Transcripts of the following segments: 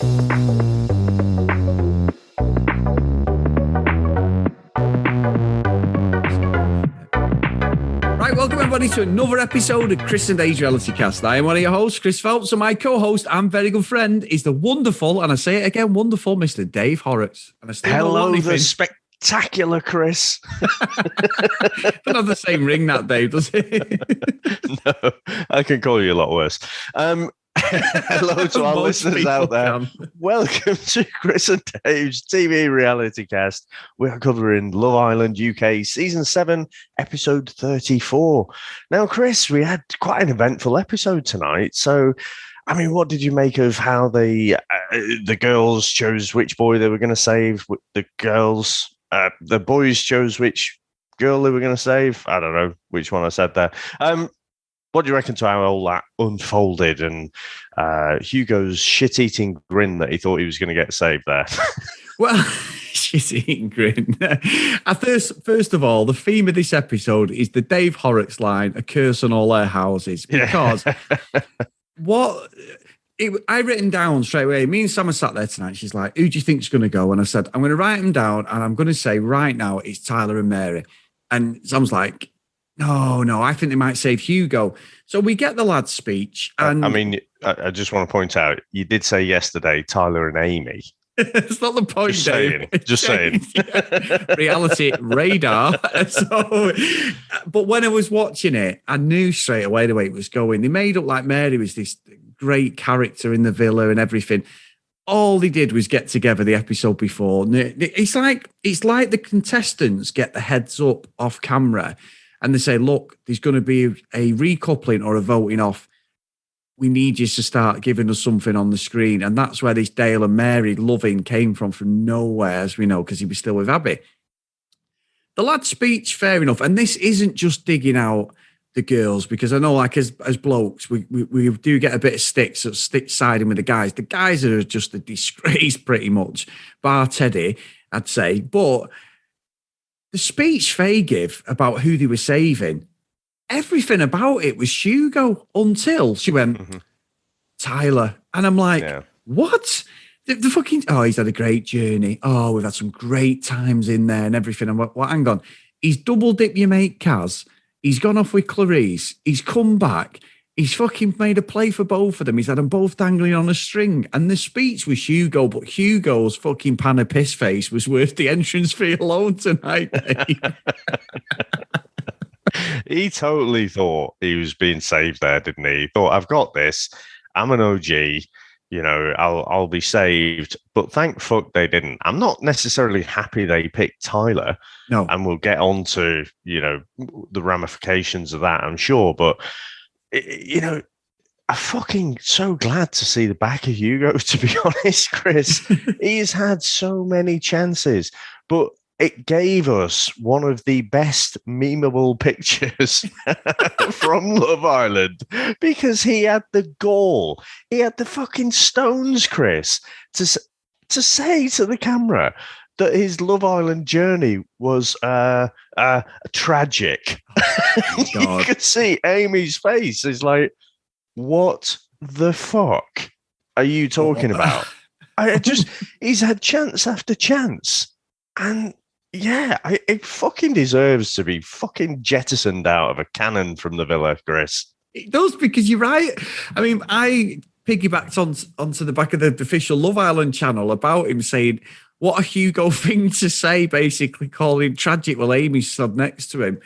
Right, welcome everybody to another episode of Chris and Dave's Reality Cast. I am one of your hosts, Chris Phelps, and my co-host and very good friend is the wonderful, and I say it again, wonderful Mr. Dave Horrocks. And I still Hello, the spectacular Chris. Don't have the same ring that Dave, does it? No, I can call you a lot worse. Hello to our listeners out there. Welcome to Chris and Dave's TV reality cast. We are covering Love Island UK Season 7, Episode 34. Now, Chris, we had quite an eventful episode tonight. So, I mean, what did you make of how the girls chose which boy they were going to save? The boys chose which girl they were going to save? I don't know which one I said there. What do you reckon to how all that unfolded and Hugo's shit-eating grin that he thought he was going to get saved there? Well, shit-eating grin. First of all, the theme of this episode is the Dave Horrocks line, a curse on all their houses. Because I written down straight away, me and Sam sat there tonight, she's like, who do you think's going to go? And I said, I'm going to write them down and I'm going to say right now it's Tyler and Mary. And Sam's like, no, I think they might save Hugo. So we get the lad's speech. And I just want to point out, you did say yesterday, Tyler and Amy. It's not the point, Just saying. Reality radar. But when I was watching it, I knew straight away the way it was going. They made up like Mary was this great character in the villa and everything. All they did was get together the episode before. It's like the contestants get the heads up off camera. And they say, look, there's going to be a recoupling or a voting off. We need you to start giving us something on the screen. And that's where this Dale and Mary loving came from nowhere, as we know, because he was still with Abby. The lad's speech, fair enough. And this isn't just digging out the girls, because I know, like, as blokes, we do get a bit of stick siding with the guys. The guys are just a disgrace, pretty much, bar Teddy, I'd say. But the speech Faye gave about who they were saving, everything about it was Hugo until she went, Tyler. And I'm like, what? The fucking, he's had a great journey. Oh, we've had some great times in there and everything. I'm like, hang on. He's double dipped your mate Kaz. He's gone off with Clarice. He's come back. He's fucking made a play for both of them. He's had them both dangling on a string. And the speech was Hugo, but Hugo's fucking pan of piss face was worth the entrance fee alone tonight. He totally thought he was being saved there, didn't he? He thought, I've got this. I'm an OG. You know, I'll be saved. But thank fuck they didn't. I'm not necessarily happy they picked Tyler. No. And we'll get on to, the ramifications of that, I'm sure. But I'm fucking so glad to see the back of Hugo, to be honest, Chris. He's had so many chances, but it gave us one of the best memeable pictures from Love Island because he had the gall. He had the fucking stones, Chris, to say to the camera that his Love Island journey was tragic. Oh, you could see Amy's face. It's like, what the fuck are you talking about? He's had chance after chance. And it fucking deserves to be fucking jettisoned out of a cannon from the villa, Chris. It does, because you're right. I mean, I piggybacked onto the back of the official Love Island channel about him saying, what a Hugo thing to say, basically calling tragic while Amy stood next to him.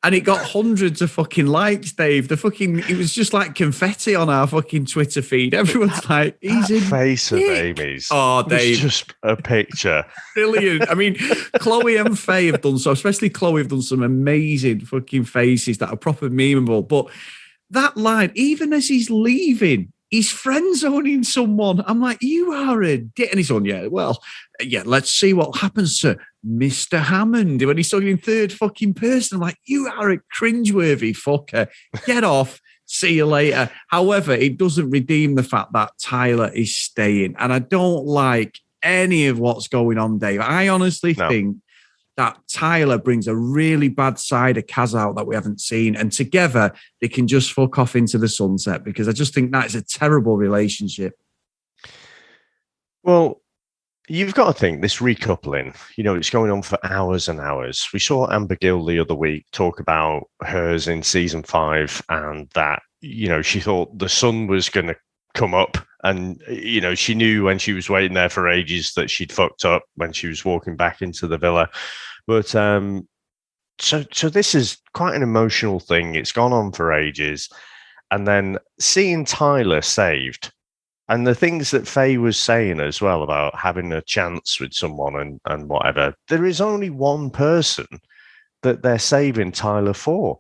And it got hundreds of fucking likes, Dave. It was just like confetti on our fucking Twitter feed. Everyone's like, he's in face of Amy's. Oh, Dave. It's just a picture. Brilliant. I mean, Chloe and Faye have done so, especially Chloe have done some amazing fucking faces that are proper memeable. But that line, even as he's leaving, he's friend-zoning someone. I'm like, you are a dick. And he's on, let's see what happens to Mr. Hammond. When he's talking in third fucking person, I'm like, you are a cringeworthy fucker. Get off. See you later. However, it doesn't redeem the fact that Tyler is staying. And I don't like any of what's going on, Dave. I honestly think that Tyler brings a really bad side of Kaz out that we haven't seen. And together, they can just fuck off into the sunset, because I just think that is a terrible relationship. Well, you've got to think this recoupling, it's going on for hours and hours. We saw Amber Gill the other week talk about hers in season 5 and that, she thought the sun was going to come up. And, she knew when she was waiting there for ages that she'd fucked up when she was walking back into the villa. But so this is quite an emotional thing. It's gone on for ages. And then seeing Tyler saved, and the things that Faye was saying as well about having a chance with someone and whatever, there is only one person that they're saving Tyler for.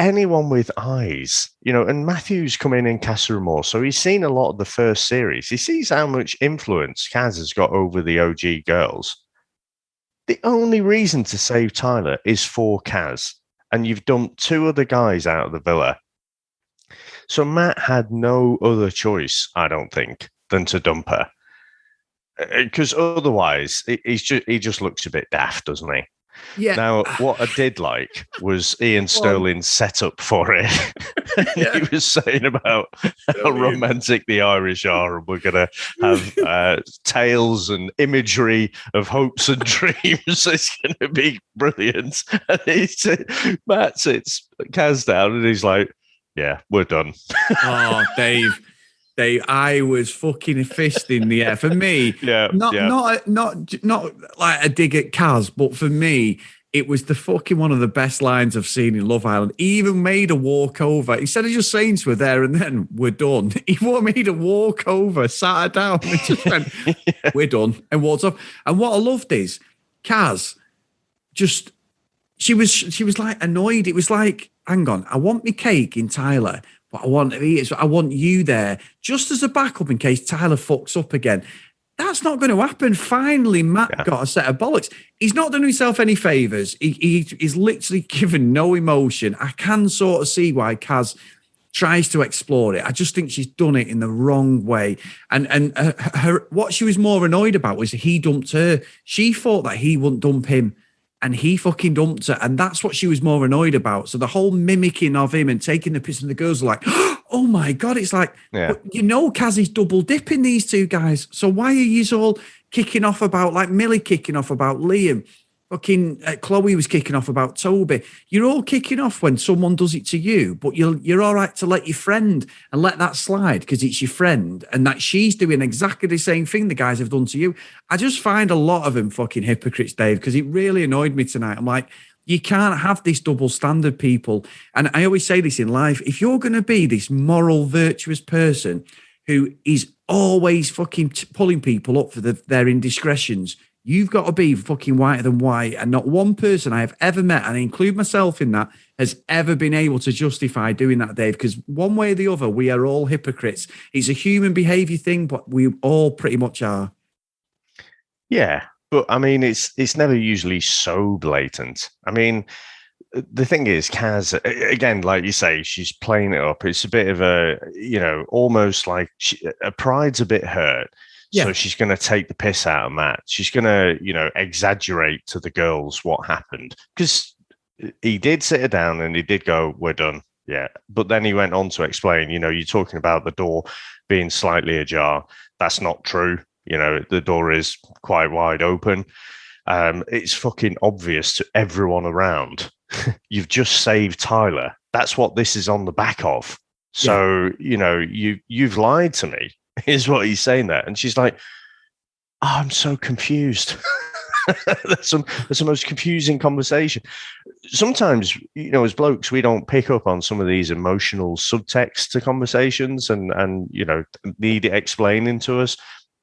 Anyone with eyes, and Matthew's come in Casa Amor, so he's seen a lot of the first series. He sees how much influence Kaz has got over the OG girls. The only reason to save Tyler is for Kaz, and you've dumped 2 other guys out of the villa. So Matt had no other choice, I don't think, than to dump her. Because otherwise, he just looks a bit daft, doesn't he? Yeah. Now, what I did like was Ian Sterling's setup for it. He was saying about how romantic the Irish are, and we're going to have tales and imagery of hopes and dreams. It's going to be brilliant. And Matt sits Kaz down, and he's like, "Yeah, we're done." Oh, Dave, I was fucking a fist in the air. For me, not like a dig at Kaz, but for me, it was the fucking one of the best lines I've seen in Love Island. He even made a walkover. Instead of just saying to her there and then, "We're done," he made a walkover, sat her down, and just went, "We're done," and walked off. And what I loved is Kaz just, she was like annoyed. It was like, hang on, I want my cake in Tyler, but I want to eat it. So I want you there just as a backup in case Tyler fucks up again. That's not going to happen. Finally, Matt got a set of bollocks. He's not done himself any favors. He's literally given no emotion. I can sort of see why Kaz tries to explore it. I just think she's done it in the wrong way. And her what she was more annoyed about was he dumped her. She thought that he wouldn't dump him, and he fucking dumped her. And that's what she was more annoyed about. So the whole mimicking of him and taking the piss, and the girls are like, "Oh my God," it's like, Kaz is double dipping these 2 guys. So why are you all kicking off about, like Millie kicking off about Liam? Fucking Chloe was kicking off about Toby. You're all kicking off when someone does it to you, but you're all right to let your friend and let that slide because it's your friend, and that she's doing exactly the same thing the guys have done to you. I just find a lot of them fucking hypocrites, Dave, because it really annoyed me tonight. I'm like, you can't have this double standard, people. And I always say this in life: if you're going to be this moral, virtuous person who is always fucking pulling people up for their indiscretions, you've got to be fucking whiter than white. And not one person I have ever met, and I include myself in that, has ever been able to justify doing that, Dave. Because one way or the other, we are all hypocrites. It's a human behavior thing, but we all pretty much are. Yeah, but I mean, it's never usually so blatant. I mean, the thing is, Kaz, again, like you say, she's playing it up. It's a bit of a, almost like her pride's a bit hurt. Yeah. So she's going to take the piss out of Matt. She's going to, exaggerate to the girls what happened. Because he did sit her down and he did go, "We're done." Yeah. But then he went on to explain, you're talking about the door being slightly ajar. That's not true. The door is quite wide open. It's fucking obvious to everyone around. You've just saved Tyler. That's what this is on the back of. So, you've lied to me, is what he's saying there. And she's like, I'm so confused. That's the most confusing conversation. Sometimes, as blokes, we don't pick up on some of these emotional subtext to conversations and need it explaining to us.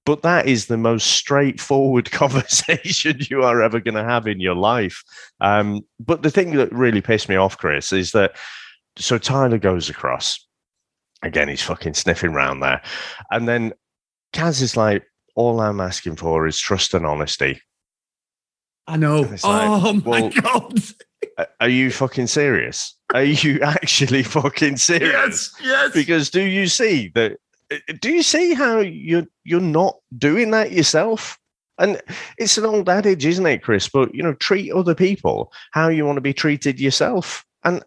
But that is the most straightforward conversation you are ever going to have in your life. But the thing that really pissed me off, Chris, is that so Tyler goes across. Again, he's fucking sniffing around there. And then Kaz is like, all I'm asking for is trust and honesty. I know. My God. Are you fucking serious? Are you actually fucking serious? Yes. Because do you see how you're not doing that yourself? And it's an old adage, isn't it, Chris? But, treat other people how you want to be treated yourself. And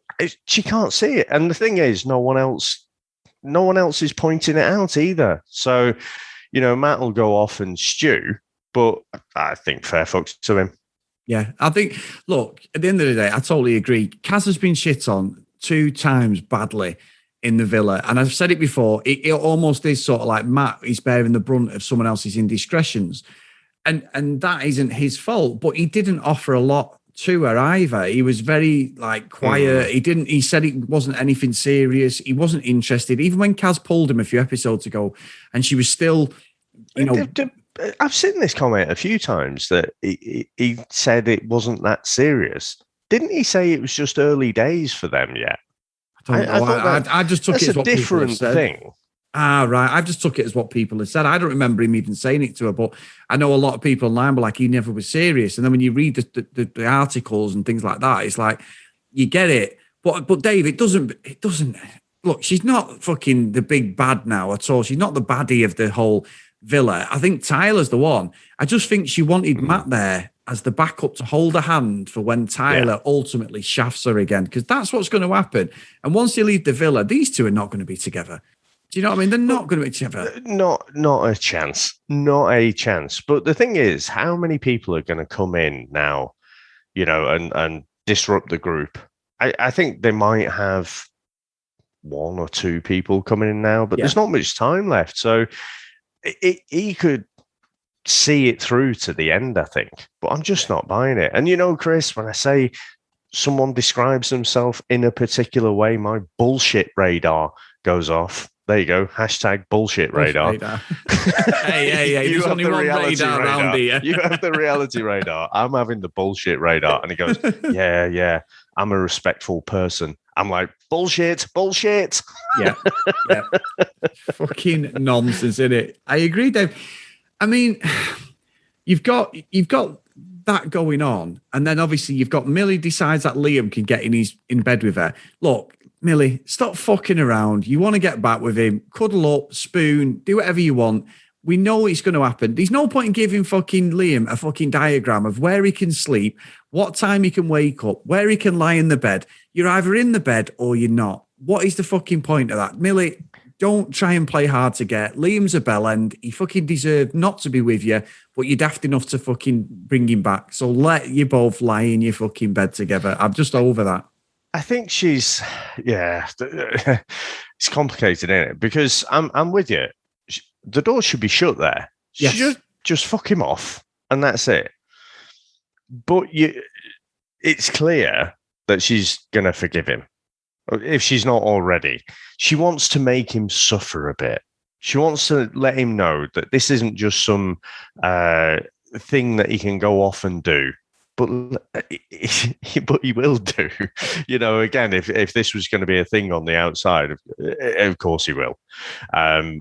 she can't see it. And the thing is, no one else is pointing it out either. So, Matt will go off and stew, but I think fair fucks to him. Yeah, I think, look, at the end of the day, I totally agree. Kaz has been shit on 2 times badly in the Villa. And I've said it before, it almost is sort of like Matt is bearing the brunt of someone else's indiscretions. And that isn't his fault, but he didn't offer a lot to her either. He was very quiet. He said it wasn't anything serious. He wasn't interested. Even when Kaz pulled him a few episodes ago and she was still, I've seen this comment a few times that he said it wasn't that serious. Didn't he say it was just early days for them yet? I just took it as what a different thing. Right. I just took it as what people had said. I don't remember him even saying it to her, but I know a lot of people online were like, he never was serious. And then when you read the articles and things like that, it's like, you get it. But Dave, it doesn't look, she's not fucking the big bad now at all. She's not the baddie of the whole Villa. I think Tyler's the one. I just think she wanted Matt there as the backup to hold her hand for when Tyler ultimately shafts her again, because that's what's going to happen. And once they leave the Villa, these two are not going to be together. Do you know what I mean? They're not going to be together. Not a chance. Not a chance. But the thing is, how many people are going to come in now, and disrupt the group? I think they might have 1 or 2 people coming in now, but there's not much time left. So he could see it through to the end, I think. But I'm just not buying it. And Chris, when I say someone describes themselves in a particular way, my bullshit radar goes off. There you go. Hashtag bullshit radar. Hey. There's only one radar around here. You have the reality radar. I'm having the bullshit radar. And he goes, yeah. I'm a respectful person. I'm like, bullshit. Yeah. Fucking nonsense, innit? I agree, Dave. I mean, you've got that going on. And then obviously you've got Millie decides that Liam can get in bed with her. Look, Millie, stop fucking around. You want to get back with him, cuddle up, spoon, do whatever you want. We know it's going to happen. There's no point in giving fucking Liam a fucking diagram of where he can sleep, what time he can wake up, where he can lie in the bed. You're either in the bed or you're not. What is the fucking point of that? Millie, don't try and play hard to get. Liam's a bellend. He fucking deserved not to be with you, but you're daft enough to fucking bring him back. So let you both lie in your fucking bed together. I'm just over that. I think it's complicated, isn't it? Because I'm with you. The door should be shut there. She should just fuck him off, and that's it. But it's clear that she's going to forgive him. If she's not already. She wants to make him suffer a bit. She wants to let him know that this isn't just some thing that he can go off and do. But he will do, again, if this was going to be a thing on the outside, of course he will,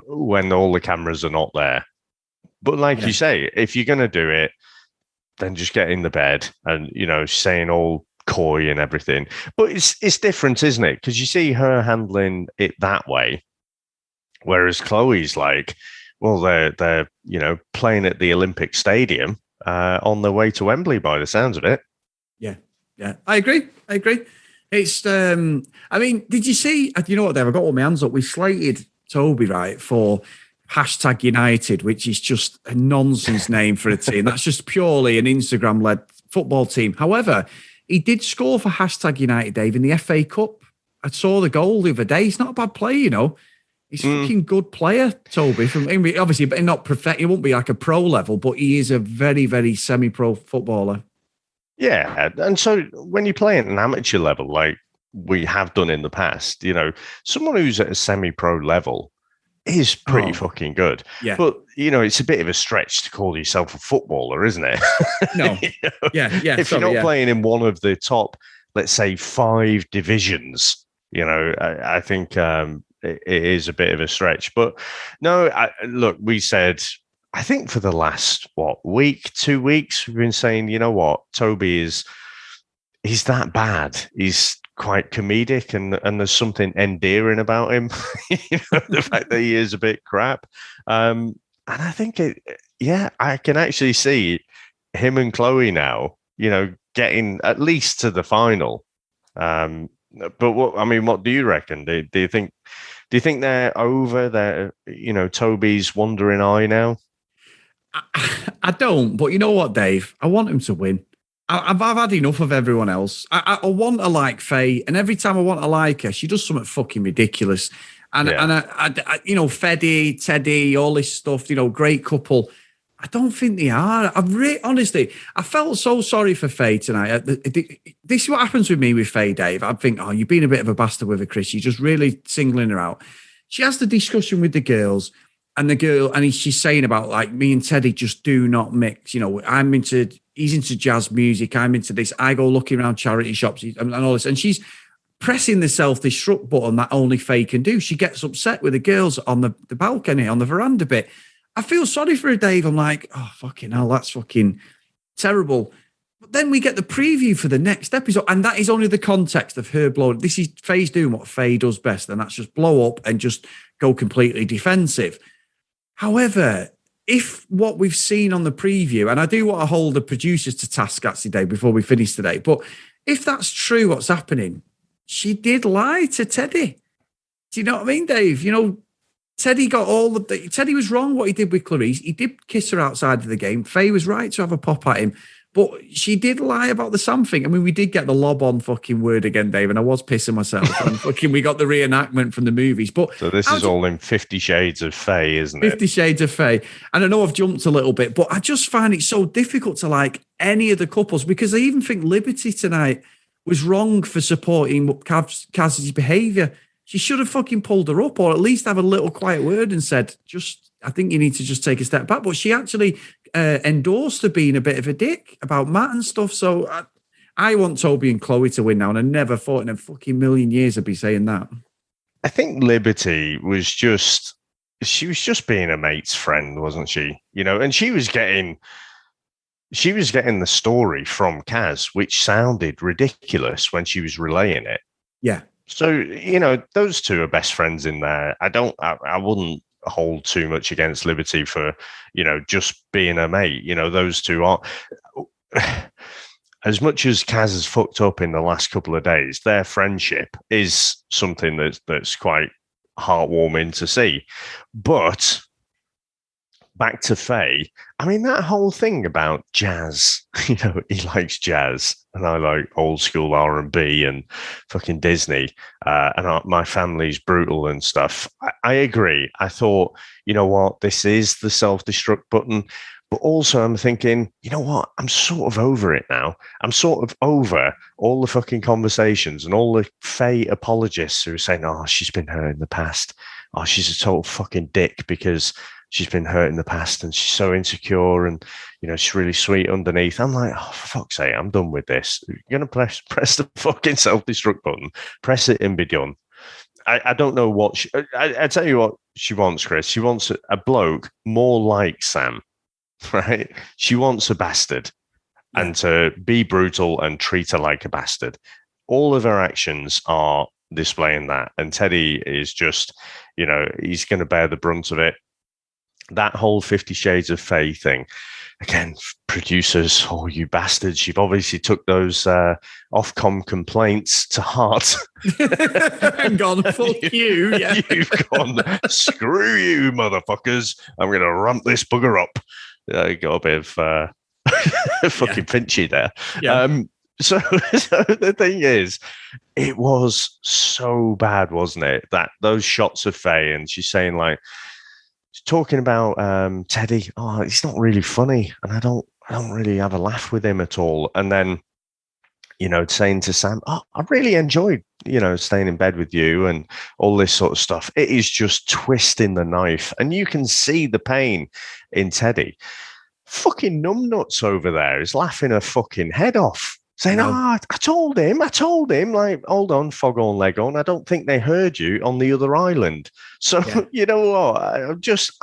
when all the cameras are not there. But like you say, if you're going to do it, then just get in the bed and, saying all coy and everything. But it's different, isn't it? Because you see her handling it that way, whereas Chloe's like, well, they're playing at the Olympic Stadium. On their way to Wembley, by the sounds of it. Yeah. I agree. It's, I mean, did you see, you know what, Dave, I got all my hands up. We slated Toby, right, for #United, which is just a nonsense name for a team. That's just purely an Instagram-led football team. However, he did score for #United, Dave, in the FA Cup. I saw the goal the other day. He's not a bad player, He's a fucking good player, Toby. Obviously, but not perfect. He won't be like a pro level, but he is a very, very semi-pro footballer. Yeah, and so when you play at an amateur level, like we have done in the past, someone who's at a semi-pro level is pretty fucking good. Yeah. But it's a bit of a stretch to call yourself a footballer, isn't it? No. Yeah. If you're not playing in one of the top, let's say, 5 divisions, I think. It is a bit of a stretch, but no, look, we said, I think for the last, 2 weeks, we've been saying, you know what, Toby he's that bad. He's quite comedic and there's something endearing about him. The fact that he is a bit crap. And I think I can actually see him and Chloe now, getting at least to the final. But what do you reckon? Do you think Do you think they're over? Toby's wandering eye now. I don't, but you know what, Dave? I want him to win. I've had enough of everyone else. I want to like Faye, and every time I want to like her, she does something fucking ridiculous. And I Feddy, Teddy, all this stuff, great couple. I don't think they are. Honestly, I felt so sorry for Faye tonight. This is what happens with me with Faye, Dave. I think, you've been a bit of a bastard with her, Chris. You're just really singling her out. She has the discussion with the girls. And she's saying about like me and Teddy just do not mix. He's into jazz music. I'm into this. I go looking around charity shops and all this. And she's pressing the self-destruct button that only Faye can do. She gets upset with the girls on the balcony, on the veranda bit. I feel sorry for her, Dave. I'm like, oh, fucking hell, that's fucking terrible. But then we get the preview for the next episode. And that is only the context of her blowing. This is Faye's doing what Faye does best. And that's just blow up and just go completely defensive. However, if what we've seen on the preview, and I do want to hold the producers to task actually, Dave, before we finish today, but if that's true, what's happening, she did lie to Teddy. Do you know what I mean, Dave? Teddy got Teddy was wrong what he did with Clarice. He did kiss her outside of the game. Faye was right to have a pop at him. But she did lie about the Sam thing. I mean, we did get the lob on fucking word again, Dave, and I was pissing myself. And we got the reenactment from the movies. So this is all in 50 Shades of Faye, isn't it? 50 Shades of Faye. And I know I've jumped a little bit, but I just find it so difficult to like any of the couples because I even think Liberty tonight was wrong for supporting Kaz's behaviour. She should have fucking pulled her up or at least have a little quiet word and said, I think you need to just take a step back. But she actually endorsed her being a bit of a dick about Matt and stuff. So I want Toby and Chloe to win now. And I never thought in a fucking million years I'd be saying that. I think Liberty was just being a mate's friend, wasn't she? And she was getting the story from Kaz, which sounded ridiculous when she was relaying it. Yeah. So, those two are best friends in there. I wouldn't hold too much against Liberty for, just being a mate. Those two are, as much as Kaz has fucked up in the last couple of days, their friendship is something that's quite heartwarming to see. But back to Faye, I mean, that whole thing about jazz, he likes jazz and I like old school R&B and fucking Disney and my family's brutal and stuff. I agree. I thought, you know what, this is the self-destruct button. But also I'm thinking, you know what, I'm sort of over it now. I'm sort of over all the fucking conversations and all the Faye apologists who are saying, oh, she's been hurt in the past. Oh, she's a total fucking dick because she's been hurt in the past and she's so insecure and, she's really sweet underneath. I'm like, oh, for fuck's sake, I'm done with this. You're going to press the fucking self-destruct button, press it and be done. I don't know what I tell you what she wants, Chris. She wants a bloke more like Sam, right? She wants a bastard and to be brutal and treat her like a bastard. All of her actions are displaying that. And Teddy is just, he's going to bear the brunt of it. That whole 50 Shades of Faye thing, again, producers, oh, you bastards, you've obviously took those Ofcom complaints to heart. And gone, fuck you. Yeah. You've gone, screw you, motherfuckers. I'm going to rump this bugger up. Got a bit of fucking Finchy there. Yeah. So the thing is, it was so bad, wasn't it? That those shots of Faye and she's saying like, talking about Teddy, oh, he's not really funny, and I don't really have a laugh with him at all. And then, saying to Sam, oh, I really enjoyed, staying in bed with you and all this sort of stuff. It is just twisting the knife, and you can see the pain in Teddy. Fucking numbnuts over there is laughing her fucking head off. Saying, I told him, like, hold on, Foghorn Leghorn, I don't think they heard you on the other island. So, You know what?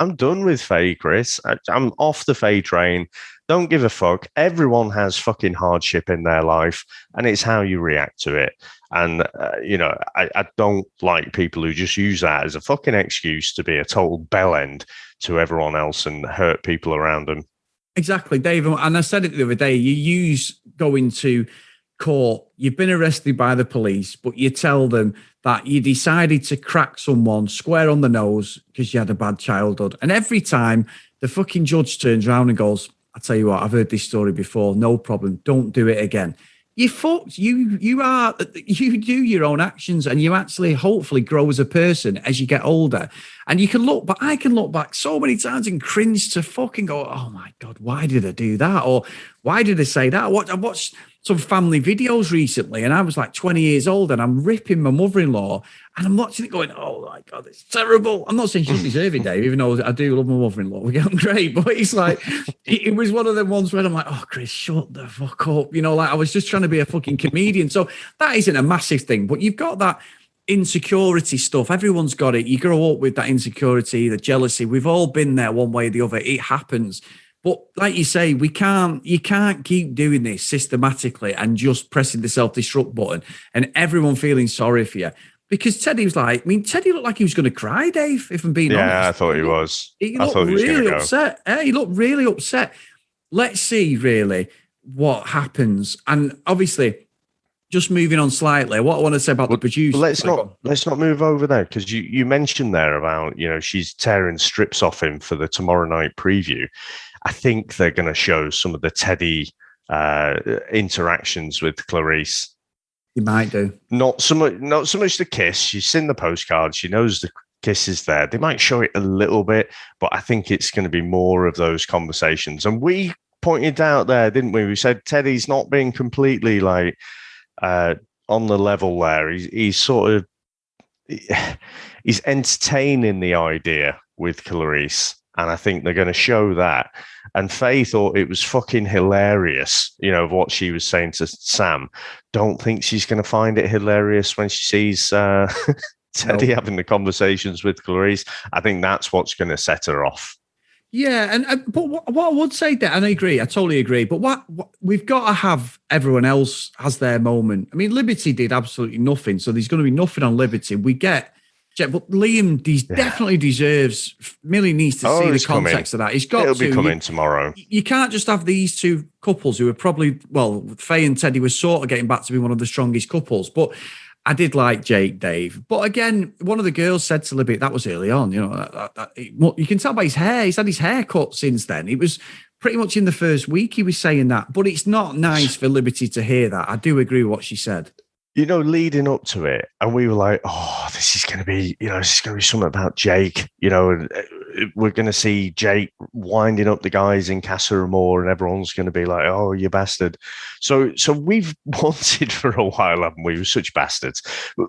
I'm done with Faye, Chris. I'm off the Faye train. Don't give a fuck. Everyone has fucking hardship in their life, and it's how you react to it. And, I don't like people who just use that as a fucking excuse to be a total bellend to everyone else and hurt people around them. Exactly, Dave. And I said it the other day, you use going to court, you've been arrested by the police, but you tell them that you decided to crack someone square on the nose because you had a bad childhood. And every time the fucking judge turns around and goes, I tell you what, I've heard this story before. No problem. Don't do it again. You fucked. You do your own actions, and you actually hopefully grow as a person as you get older. And you can look, but I can look back so many times and cringe to fucking go, oh my God, why did I do that? Or why did I say that? I watched some family videos recently, and I was like 20 years old, and I'm ripping my mother-in-law, and I'm watching it going, oh my God, it's terrible. I'm not saying she doesn't deserve it, Dave, even though I do love my mother-in-law. We get on great, but it's like, it was one of them ones where I'm like, oh, Chris, shut the fuck up. You know, like I was just trying to be a fucking comedian. So that isn't a massive thing, but you've got that insecurity stuff. Everyone's got it. You grow up with that insecurity, the jealousy. We've all been there one way or the other. It happens. But like you say, you can't keep doing this systematically and just pressing the self-destruct button and everyone feeling sorry for you. Because Teddy was like, Teddy looked like he was going to cry, Dave, if I'm being honest. Yeah, I thought he was. He looked really upset. He looked really upset. Let's see, really, what happens. And obviously, just moving on slightly, what I want to say about the producer. Let's not move over there, because you mentioned there about, she's tearing strips off him for the tomorrow night preview. I think they're going to show some of the Teddy interactions with Clarice. You might do. Not so much the kiss. She's seen the postcard. She knows the kiss is there. They might show it a little bit, but I think it's going to be more of those conversations. And we pointed out there, didn't we? We said Teddy's not being completely like on the level there. He's sort of he's entertaining the idea with Clarice. And I think they're going to show that. And Faye thought it was fucking hilarious, of what she was saying to Sam. Don't think she's going to find it hilarious when she sees Teddy having the conversations with Clarice. I think that's what's going to set her off. Yeah, but what I would say, that, and I agree, I totally agree. But what we've got to have, everyone else has their moment. I mean, Liberty did absolutely nothing, so there's going to be nothing on Liberty. We get. But Liam definitely deserves. Millie needs to see the context of that. It'll be coming tomorrow. You can't just have these two couples who are probably, Faye and Teddy were sort of getting back to be one of the strongest couples. But I did like Jake, Dave. But again, one of the girls said to Libby, that was early on. You can tell by his hair. He's had his hair cut since then. It was pretty much in the first week he was saying that. But it's not nice for Liberty to hear that. I do agree with what she said. Leading up to it, and we were like, oh, this is going to be, something about Jake, and we're going to see Jake winding up the guys in Casa Amor, and everyone's going to be like, oh, you bastard. So we've wanted for a while, haven't we? We're such bastards.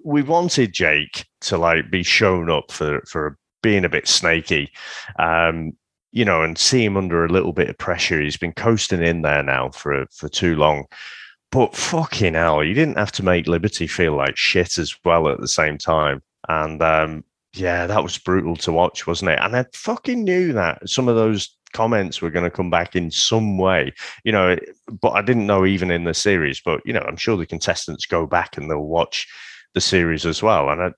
We wanted Jake to be shown up for being a bit snaky, and see him under a little bit of pressure. He's been coasting in there now for too long. But fucking hell, you didn't have to make Liberty feel like shit as well at the same time. And that was brutal to watch, wasn't it? And I fucking knew that some of those comments were going to come back in some way, but I didn't know even in the series. But, I'm sure the contestants go back and they'll watch the series as well. And,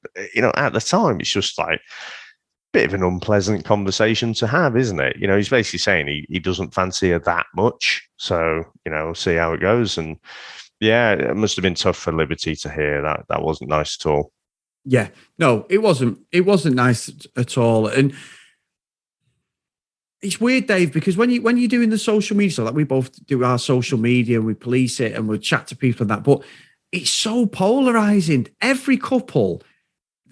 at the time, it's just like, bit of an unpleasant conversation to have, isn't it? He's basically saying he doesn't fancy her that much. So, we'll see how it goes. And yeah, it must have been tough for Liberty to hear that. That wasn't nice at all. Yeah, no, it wasn't. It wasn't nice at all. And it's weird, Dave, because when you're doing the social media, so like we both do our social media, we police it and we chat to people and that, but it's so polarizing. Every couple,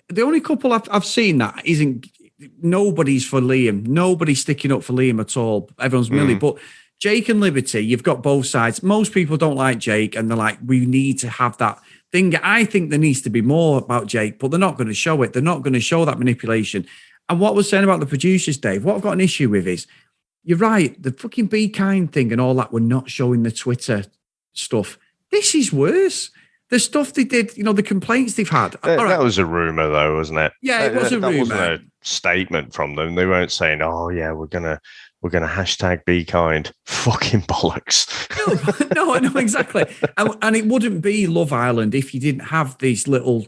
the only couple I've seen that isn't, nobody's for Liam. Nobody's sticking up for Liam at all. Everyone's Millie. But Jake and Liberty, you've got both sides. Most people don't like Jake, and they're like, we need to have that thing. I think there needs to be more about Jake, but they're not going to show it. They're not going to show that manipulation. And what I was saying about the producers, Dave, what I've got an issue with is, you're right, the fucking be kind thing and all that, we're not showing the Twitter stuff. This is worse. The stuff they did, the complaints they've had. That was a rumor, though, wasn't it? Yeah, it was a rumor. That wasn't a statement from them. They weren't saying, "Oh, yeah, we're gonna hashtag be kind." Fucking bollocks. No, I know exactly. And it wouldn't be Love Island if you didn't have these little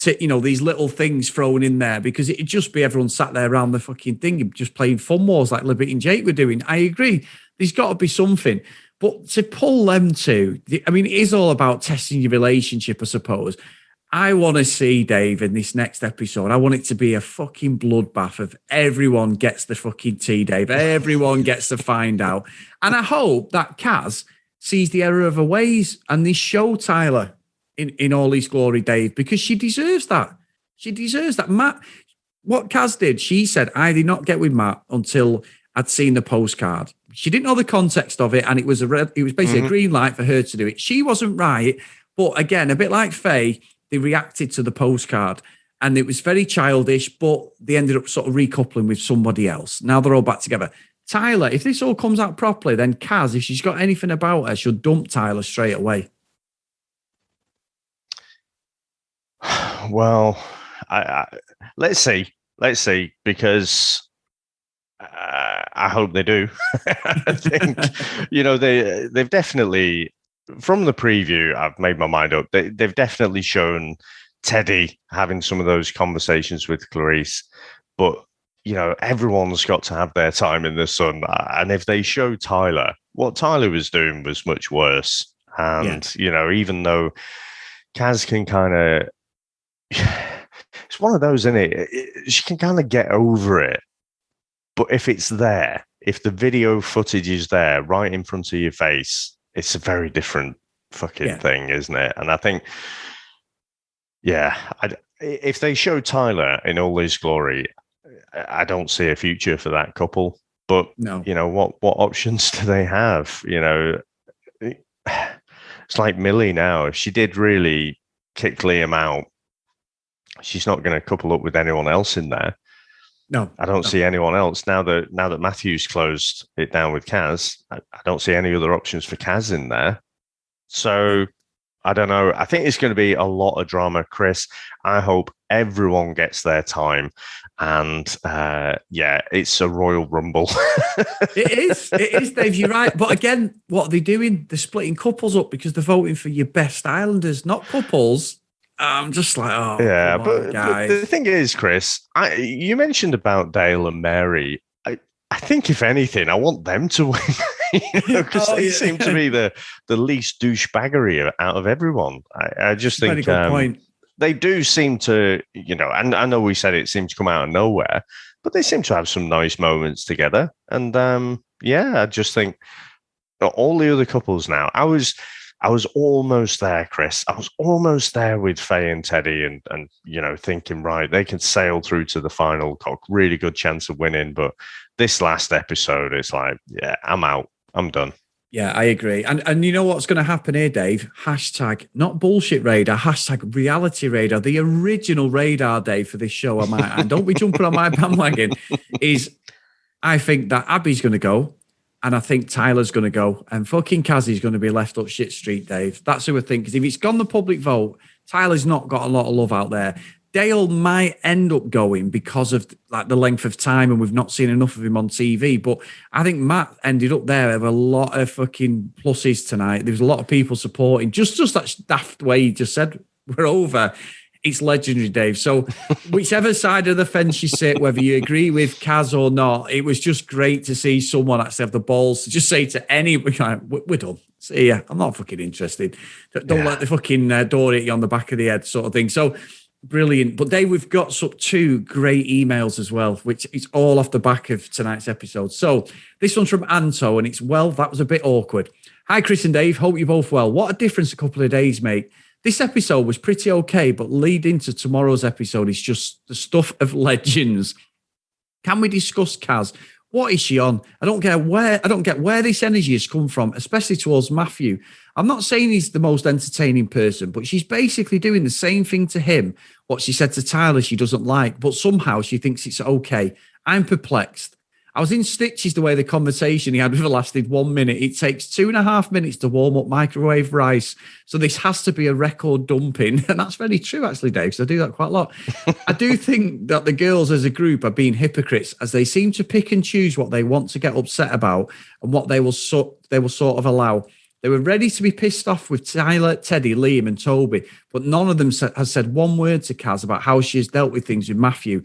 these little things thrown in there, because it'd just be everyone sat there around the fucking thing, just playing fun wars like Liberty and Jake were doing. I agree. There's got to be something. But to pull them two, I mean, it is all about testing your relationship, I suppose. I want to see, Dave, in this next episode, I want it to be a fucking bloodbath of everyone gets the fucking tea, Dave. Everyone gets to find out. And I hope that Kaz sees the error of her ways and they show Tyler in all his glory, Dave, because she deserves that. She deserves that. Matt, what Kaz did, she said, I did not get with Matt until I'd seen the postcard. She didn't know the context of it, and it was basically a green light for her to do it. She wasn't right, but again, a bit like Faye, they reacted to the postcard, and it was very childish, but they ended up sort of recoupling with somebody else. Now they're all back together. Tyler, if this all comes out properly, then Kaz, if she's got anything about her, she'll dump Tyler straight away. Well, let's see, because I hope they do. I think, they've definitely, from the preview, I've made my mind up. They've definitely shown Teddy having some of those conversations with Clarice, but everyone's got to have their time in the sun. And if they show Tyler, what Tyler was doing was much worse. And, even though Kaz can kind of, it's one of those, isn't it? She can kind of get over it. But if it's there, if the video footage is there right in front of your face, it's a very different fucking thing, isn't it? And I think, if they show Tyler in all his glory, I don't see a future for that couple. But, no. What options do they have? It's like Millie now. If she did really kick Liam out, she's not going to couple up with anyone else in there. No, I don't see anyone else now that Matthew's closed it down with Kaz. I don't see any other options for Kaz in there. So I don't know. I think it's going to be a lot of drama, Chris. I hope everyone gets their time, and it's a Royal Rumble. It is, Dave. You're right. But again, what are they doing? They're splitting couples up because they're voting for your best Islanders, not couples. I'm just like, but the thing is, Chris, you mentioned about Dale and Mary. I think, if anything, I want them to win, because they seem to be the least douchebaggery out of everyone. I just think they do seem to, and I know we said it seems to come out of nowhere, but they seem to have some nice moments together. And I just think all the other couples now, I was almost there, Chris. I was almost there with Faye and Teddy and thinking, right, they can sail through to the final, got really good chance of winning. But this last episode, it's like, I'm out. I'm done. Yeah, I agree. And you know what's going to happen here, Dave? Hashtag, not bullshit radar, hashtag reality radar. The original radar, Dave, for this show, and don't be jumping on my bandwagon, is I think that Abby's going to go. And I think Tyler's going to go, and fucking Kazzy's going to be left up shit street, Dave. That's who I think. Because if it's gone the public vote, Tyler's not got a lot of love out there. Dale might end up going because of the length of time, and we've not seen enough of him on TV. But I think Matt ended up there with a lot of fucking pluses tonight. There was a lot of people supporting. Just that daft way he just said, we're over. It's legendary, Dave. So whichever side of the fence you sit, whether you agree with Kaz or not, it was just great to see someone actually have the balls to just say to anybody, we're done. See ya. I'm not fucking interested. Don't let the fucking door hit you on the back of the head sort of thing. So brilliant. But Dave, we've got two great emails as well, which is all off the back of tonight's episode. So this one's from Anto, and it's, that was a bit awkward. Hi, Chris and Dave. Hope you're both well. What a difference a couple of days make. This episode was pretty okay, but lead into tomorrow's episode is just the stuff of legends. Can we discuss Kaz? What is she on? I don't get where this energy has come from, especially towards Matthew. I'm not saying he's the most entertaining person, but she's basically doing the same thing to him, what she said to Tyler she doesn't like, but somehow she thinks it's okay. I'm perplexed. I was in stitches the way the conversation he had with her lasted 1 minute. It takes 2.5 minutes to warm up microwave rice. So this has to be a record dumping. And that's very true, actually, Dave. So I do that quite a lot. I do think that the girls as a group are being hypocrites, as they seem to pick and choose what they want to get upset about and what they will sort of allow. They were ready to be pissed off with Tyler, Teddy, Liam, and Toby, but none of them has said one word to Kaz about how she has dealt with things with Matthew.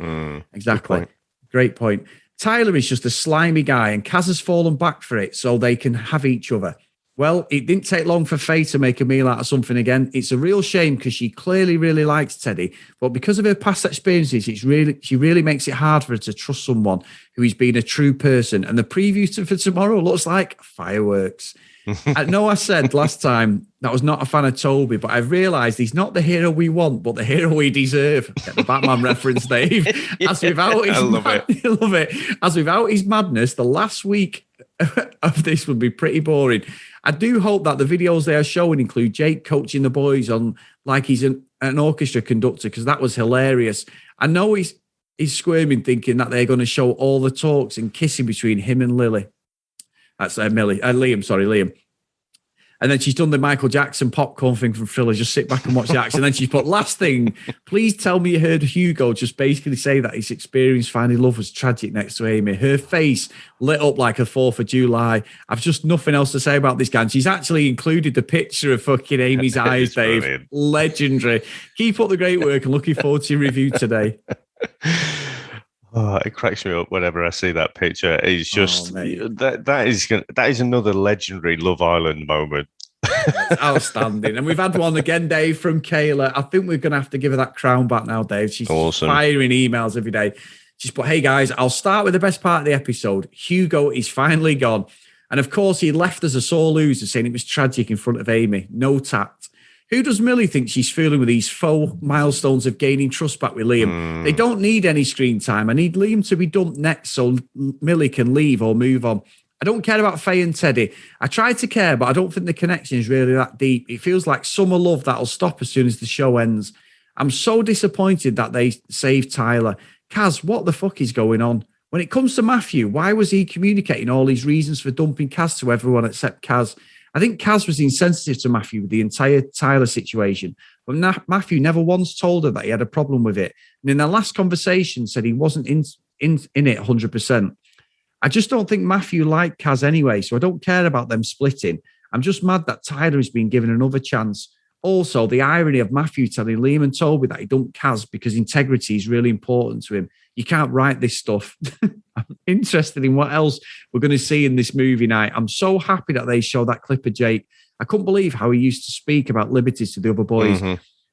Exactly. Great point. Tyler is just a slimy guy, and Kaz has fallen back for it so they can have each other. Well, it didn't take long for Faye to make a meal out of something again. It's a real shame because she clearly really likes Teddy, but because of her past experiences, she really makes it hard for her to trust someone who is being a true person. And the preview for tomorrow looks like fireworks. I know I said last time that I was not a fan of Toby, but I've realised he's not the hero we want, but the hero we deserve. Get the Batman reference, Dave. As without his love it. As without his madness, the last week of this would be pretty boring. I do hope that the videos they are showing include Jake coaching the boys on like he's an orchestra conductor, because that was hilarious. I know he's squirming thinking that they're going to show all the talks and kissing between him and Lily. That's Liam. And then she's done the Michael Jackson popcorn thing from Thriller. Just sit back and watch the action. And then she's put, last thing, please tell me you heard Hugo just basically say that his experience finding love was tragic next to Amy. Her face lit up like a 4th of July. I've just nothing else to say about this guy. And she's actually included the picture of fucking Amy's eyes, Dave. Brilliant. Legendary. Keep up the great work and looking forward to your review today. Oh, it cracks me up whenever I see that picture. It's just that is another legendary Love Island moment. It's outstanding. And we've had one again, Dave, from Kayla. I think we're going to have to give her that crown back now, Dave. She's awesome. Firing emails every day. She's put, hey guys, I'll start with the best part of the episode. Hugo is finally gone. And of course, he left as a sore loser, saying it was tragic in front of Amy. No tact. Who does Millie think she's fooling with these faux milestones of gaining trust back with Liam? They don't need any screen time. I need Liam to be dumped next so Millie can leave or move on. I don't care about Faye and Teddy. I try to care, but I don't think the connection is really that deep. It feels like summer love that'll stop as soon as the show ends. I'm so disappointed that they saved Tyler. Kaz, what the fuck is going on? When it comes to Matthew, why was he communicating all these reasons for dumping Kaz to everyone except Kaz? I think Kaz was insensitive to Matthew with the entire Tyler situation, but Matthew never once told her that he had a problem with it. And in their last conversation said he wasn't in it 100%. I just don't think Matthew liked Kaz anyway, so I don't care about them splitting. I'm just mad that Tyler has been given another chance. Also, the irony of Matthew telling Liam and Toby that he dumped Kaz because integrity is really important to him. You can't write this stuff. I'm interested in what else we're going to see in this movie night. I'm so happy that they show that clip of Jake. I couldn't believe how he used to speak about liberties to the other boys.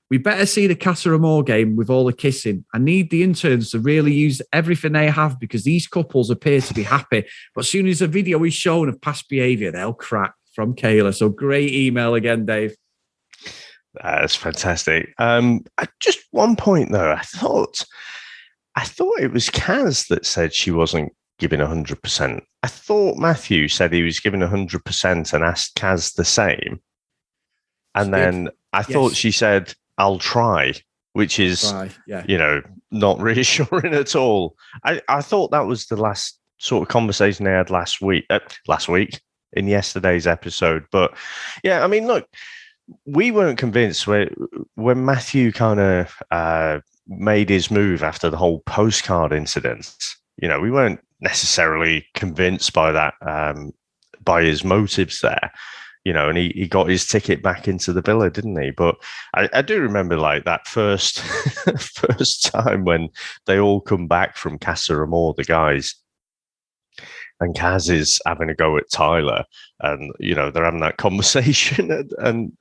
We better see the Casa Amor game with all the kissing. I need the interns to really use everything they have because these couples appear to be happy. But as soon as a video is shown of past behaviour, they'll crack. From Kayla. So great email again, Dave. That's fantastic. Just one point though, I thought it was Kaz that said she wasn't giving 100%. I thought Matthew said he was giving 100% and asked Kaz the same. And then I thought she said, I'll try, which is, not reassuring at all. I thought that was the last sort of conversation they had last week in yesterday's episode. But yeah, I mean, look, we weren't convinced when Matthew kind of made his move after the whole postcard incident. We weren't necessarily convinced by that, by his motives there. And he got his ticket back into the villa, didn't he? But I do remember like that first time when they all come back from Casa Amor, the guys, and Kaz is having a go at Tyler, and they're having that conversation, and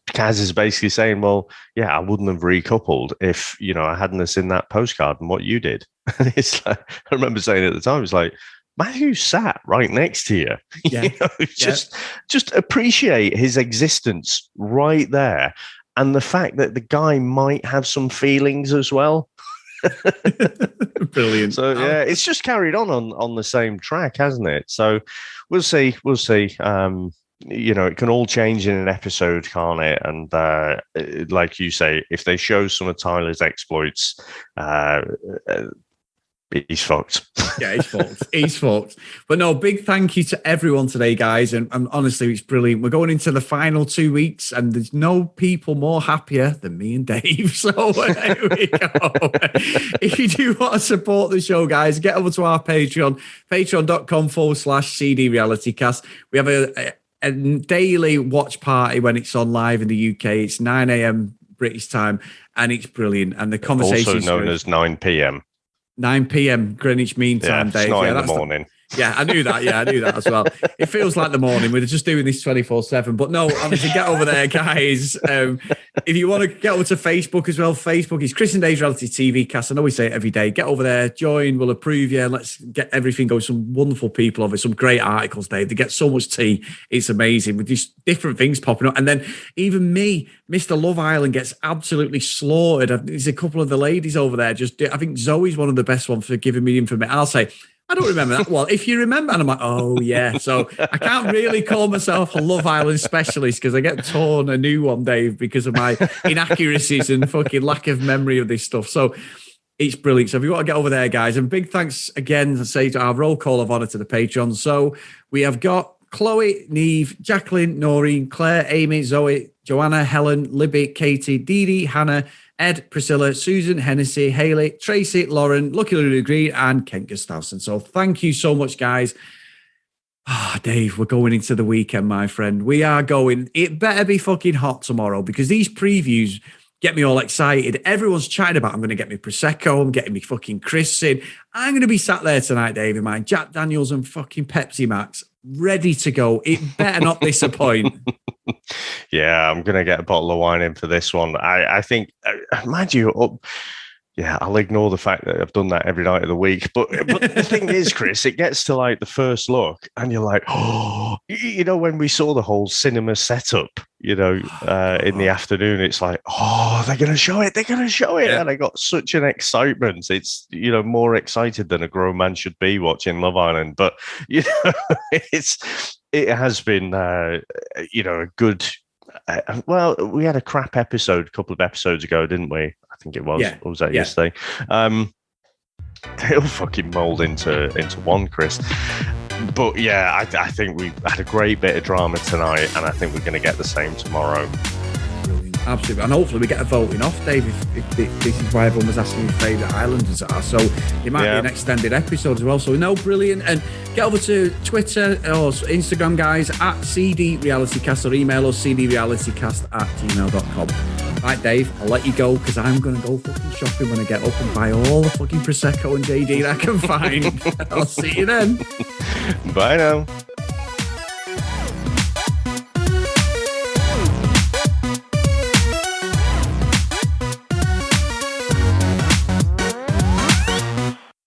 Kaz is basically saying, "Well, yeah, I wouldn't have recoupled if I hadn't seen that postcard and what you did." And it's like, I remember saying at the time, it's like, Matthew sat right next to you. Just appreciate his existence right there, and the fact that the guy might have some feelings as well. Brilliant. So yeah, it's just carried on the same track, hasn't it? So we'll see. It can all change in an episode, can't it? And like you say, if they show some of Tyler's exploits, he's fucked. Yeah, he's fucked. But no, big thank you to everyone today, guys. And honestly, it's brilliant. We're going into the final 2 weeks, and there's no people more happier than me and Dave. So there we go. If you do want to support the show, guys, get over to our Patreon, patreon.com/CD Reality Cast. We have a daily watch party when it's on live in the UK. It's 9 a.m. British time, and it's brilliant. And the conversation also known as 9 p.m. 9 p.m. Greenwich Mean Time, Dave. It's not in the morning. Yeah, I knew that. Yeah, I knew that as well. It feels like the morning. We're just doing this 24/7. But no, honestly, get over there, guys. If you want to get over to Facebook as well, Facebook is Chris and Dave's Reality TV Cast. I know we say it every day. Get over there, join, we'll approve you. Let's get everything going. Some wonderful people over, some great articles, Dave. They get so much tea. It's amazing with just different things popping up. And then even me, Mr. Love Island gets absolutely slaughtered. There's a couple of the ladies over there. I think Zoe's one of the best ones for giving me information. I'll say, I don't remember that. Well, if you remember, and I'm like, oh, yeah. So I can't really call myself a Love Island specialist because I get torn a new one, Dave, because of my inaccuracies and fucking lack of memory of this stuff. So it's brilliant. So if you want to get over there, guys, and big thanks again to say to our roll call of honor to the Patreon. So we have got Chloe, Neve, Jacqueline, Noreen, Claire, Amy, Zoe, Joanna, Helen, Libby, Katie, Dee Dee, Hannah, Ed, Priscilla, Susan, Hennessy, Haley, Tracy, Lauren, Lucky Lulu Green, and Kent Gustafson. So thank you so much, guys. Dave, we're going into the weekend, my friend. We are going. It better be fucking hot tomorrow because these previews get me all excited. Everyone's chatting about I'm going to get me Prosecco. I'm getting me fucking Chris in. I'm going to be sat there tonight, Dave, in my Jack Daniels and fucking Pepsi Max, ready to go. It better not disappoint. Yeah, I'm going to get a bottle of wine in for this one. I think, mind you, I'll ignore the fact that I've done that every night of the week. But the thing is, Chris, it gets to like the first look and you're like, oh, when we saw the whole cinema setup, in the afternoon, it's like, oh, they're going to show it. They're going to show it. Yeah. And I got such an excitement. It's, more excited than a grown man should be watching Love Island. But, it has been, a good, we had a crap episode a couple of episodes ago, didn't we? I think it was. Yeah. Or was that yesterday? They all fucking mold into one, Chris. But yeah, I think we had a great bit of drama tonight, and I think we're going to get the same tomorrow. Brilliant. Absolutely. And hopefully we get a voting off, Dave, if this is why everyone was asking who favourite islanders are. So it might be an extended episode as well. So no, brilliant. And get over to Twitter or Instagram, guys, at CD RealityCast, or email us cdrealitycast@gmail.com. Right, Dave, I'll let you go because I'm going to go fucking shopping when I get up and buy all the fucking Prosecco and JD that I can find. I'll see you then. Bye now.